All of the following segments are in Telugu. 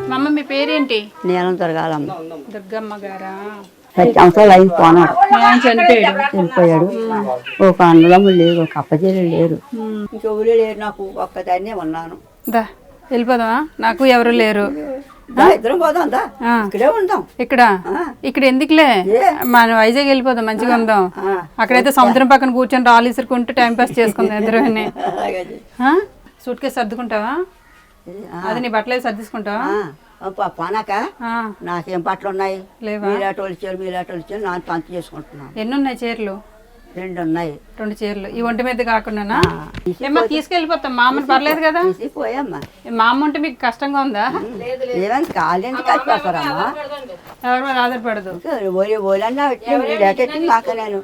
మా అమ్మ మీ పేరేంటి? నీలం దొరగాలమ్మ. దుర్గమ్మ గారా? 10 సంవత్సరాలు అయింది పోనాడు. చనిపోయాడు. చనిపోయాడు. ఒక అన్నదమ్ములు లేరు, ఒక అప్పచెల్లి లేరు, ఇంకెవరు లేరు. నాకు ఒక్కదాన్నే ఉన్నాను. దా వెళ్ళిపోదామా? నాకు ఎవరు లేరు. ఇద్దరం పోదాం, దా ఇక్కడే ఉందాం. ఇక్కడ ఎందుకులే, మనం వైజాగ్ వెళ్ళిపోదాం, మంచిగా ఉందాం. అక్కడైతే సముద్రం పక్కన కూర్చొని రాళ్ళు ఇసురుకుంటూ టైం పాస్ చేసుకుందాం ఇద్దరు. సూట్ కేసు సర్దుకుంటావా? అది నీ బట్టలు సర్దిసుకుంటావా? పోనాక నాకేం బట్టలు ఉన్నాయి? మీలాటోళ్ళు చీరలు నాకు పంచి చేసుకుంటున్నాను. ఎన్ని ఉన్నాయి చీరలు? 2 ఉన్నాయి. 2 చీరలు ఈ ఒంటి మీద కాకుండా ఏమో తీసుకెళ్ళిపోతాం. మా అమ్మని పర్లేదు కదా? పోయమ్మా. మా అమ్మ ఉంటే మీకు కష్టంగా ఉందా? ఏమైనా కాలేందుకు కలిసిపోతారమ్మా. ఎవరి మీద ఆధారపడదు. ఓలన్నా నాక నేను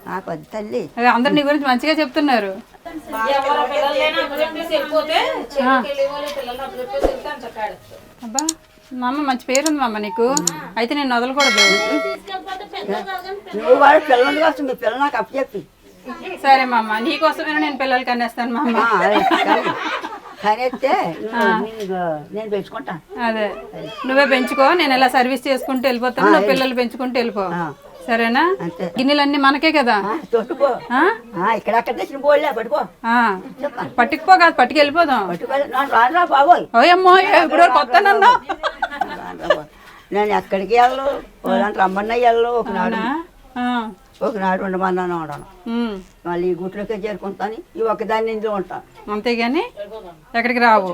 నాకు వద్దు తల్లి. అందరు నీ గురించి మంచిగా చెప్తున్నారు. అబ్బా మా అమ్మ మంచి పేరుంది మా అమ్మ నీకు. అయితే నేను వదలకూడదు. నువ్వు వాడు పిల్లలు కావచ్చు, మీ పిల్లలు నాకు అప్పు చెప్పి. సరే మా అమ్మ, నీకోసమైనా నేను పిల్లలకి అనేస్తాను మా అమ్మ. కనేస్తే నేను పెంచుకుంటాను. అదే నువ్వే పెంచుకో, నేను ఎలా సర్వీస్ చేసుకుంటూ వెళ్ళిపోతాను, నువ్వు పిల్లలు పెంచుకుంటూ వెళ్ళిపో. సరేనా? గిన్నెలన్నీ మనకే కదా. పట్టుకుపో కాదు, పట్టుకు వెళ్ళిపోదాం. ఓయమ్మో ఇప్పుడు కొత్తనన్నా నేను ఎక్కడికి వెళ్ళను. రమ్మన్నా వెళ్ళను. ఒకనాడు ఉండమన్నాను ఉండను. మళ్ళీ ఈ గుట్లోకే చేరుకుంటాను. ఈ ఒక్కదాన్ని ఇంట్లో ఉంటాను. అంతేగాని ఎక్కడికి రావు.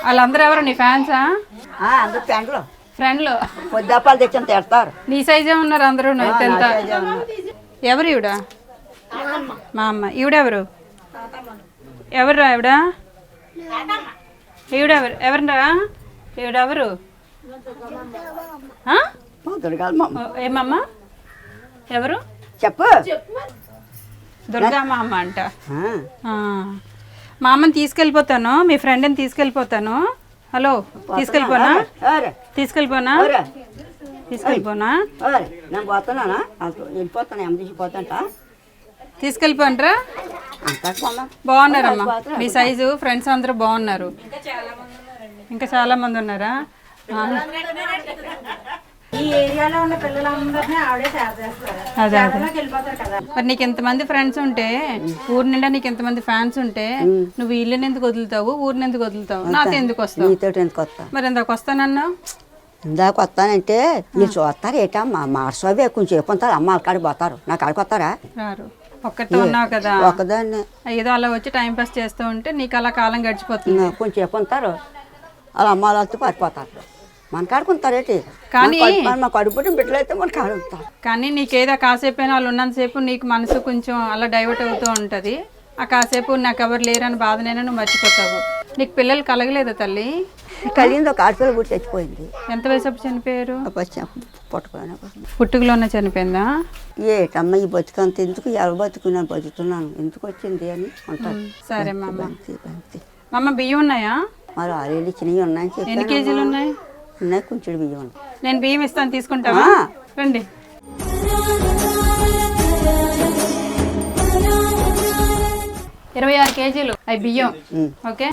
వాళ్ళందరూ ఎవరు నీ ఫ్యాన్సా? అందరు ఫ్రెండ్లు. ఫ్రెండ్లు పొద్దాపాలు తెచ్చని తిడతారు. నీ సైజే ఉన్నారు అందరూ. ఎవరు ఈవిడ? మా అమ్మ. ఈవిడెవరు? ఎవరు ఈవిడ? ఈవిడెవరు? ఎవరురా ఈవిడెవరు? ఏమమ్మా? ఎవరు చెప్పు. దుర్గా మా అమ్మ అంట. మా అమ్మని తీసుకెళ్ళిపోతాను, మీ ఫ్రెండ్ని తీసుకెళ్ళిపోతాను. హలో, తీసుకెళ్ళిపోనా? తీసుకెళ్ళిపోనా? తీసుకెళ్ళిపోండ్రా. బాగున్నారమ్మా, మీ సైజు ఫ్రెండ్స్ అందరూ బాగున్నారు. ఇంకా చాలా మంది ఉన్నారా? అదే అదే. మరి నీకు ఎంతమంది ఫ్రెండ్స్ ఉంటే, ఊరి నిండా నీకు ఎంతమంది ఫ్యాన్స్ ఉంటే, నువ్వు ఇల్లుని ఎందుకు వదులుతావు, ఊరిని ఎందుకు వదులుతావు? నాతో ఎందుకు వస్తావు? మరి ఎందుకు వస్తానన్నా? ఇందాక వస్తానంటే మీరు చూస్తారు ఏటమ్మా మార్చోవే కొంచెం చెప్పుకుంటారు. అమ్మ వాళ్ళకాడికి పోతారు, నా కాడికి వస్తారా? రారు. ఒక్కరితో ఉన్నావు కదా, ఒక్కదాన్ని ఏదో అలా వచ్చి టైం పాస్ చేస్తూ ఉంటే నీకు అలా కాలం గడిచిపోతుంది. కొంచెం చెప్పుకుంటారు, అలా అమ్మ వాళ్ళతో పారిపోతారు. మన కాడుకుంటారేంటి? కానీ మా కడుపు బిడ్డలు అయితే మన కాడుకుంటారు. కానీ నీకేదో కాసేపు వాళ్ళు ఉన్నంతసేపు నీకు మనసు కొంచెం అలా డైవర్ట్ అవుతూ ఉంటుంది. ఆ కాసేపు నాకు ఎవరు లేరని బాధనైనా నువ్వు మర్చిపోతావు. నీకు పిల్లలు కలగలేదా తల్లి? కలిగింది, ఒక ఆడపిల్ల కూడా చచ్చిపోయింది. ఎంత వయసు అప్పుడు చనిపోయారు? పుట్టుకలోనే చనిపోయిందా? ఏటమ్మ ఈ బతుకంత ఎందుకు, ఎలా బతుకున్నాను, బతుకుతున్నాను ఎందుకు వచ్చింది అని అంటారు. సరే మా అమ్మ. బియ్యం ఉన్నాయా? మరి 6 ఏళ్ళు చిన్నవి ఉన్నాయి. ఎన్ని కేజీలు ఉన్నాయి? ఉన్నాయి, కొంచెం బియ్యం ఉన్నాయి. నేను బియ్యం ఇస్తాను, తీసుకుంటావా? రండి. — 26 కేజీలు అవి బియ్యం. ఓకే.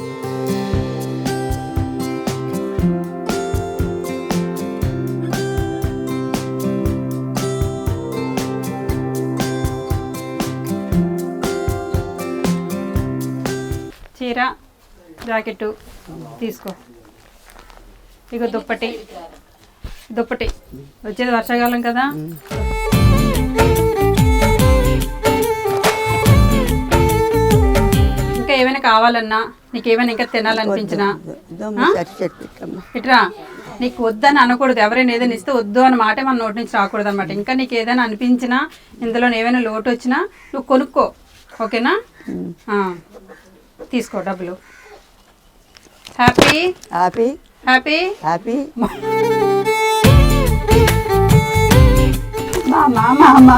చీర, జాకెట్టు తీసుకో. ఇక దుప్పటి వచ్చేది వర్షాకాలం కదా. ఇంకా ఏమైనా కావాలన్నా, నీకేమైనా ఇంకా తినాలనిపించినా ఇట్రా. నీకు వద్దని అనకూడదు. ఎవరైనా ఏదైనా ఇస్తే వద్దు అన్న మాట మన నోటి నుంచి రాకూడదు అనమాట. ఇంకా నీకు ఏదైనా అనిపించినా, ఇందులో ఏమైనా లోటు వచ్చినా నువ్వు కొనుక్కో. ఓకేనా? తీసుకో డబ్బులు. Happy happy happy happy. మామ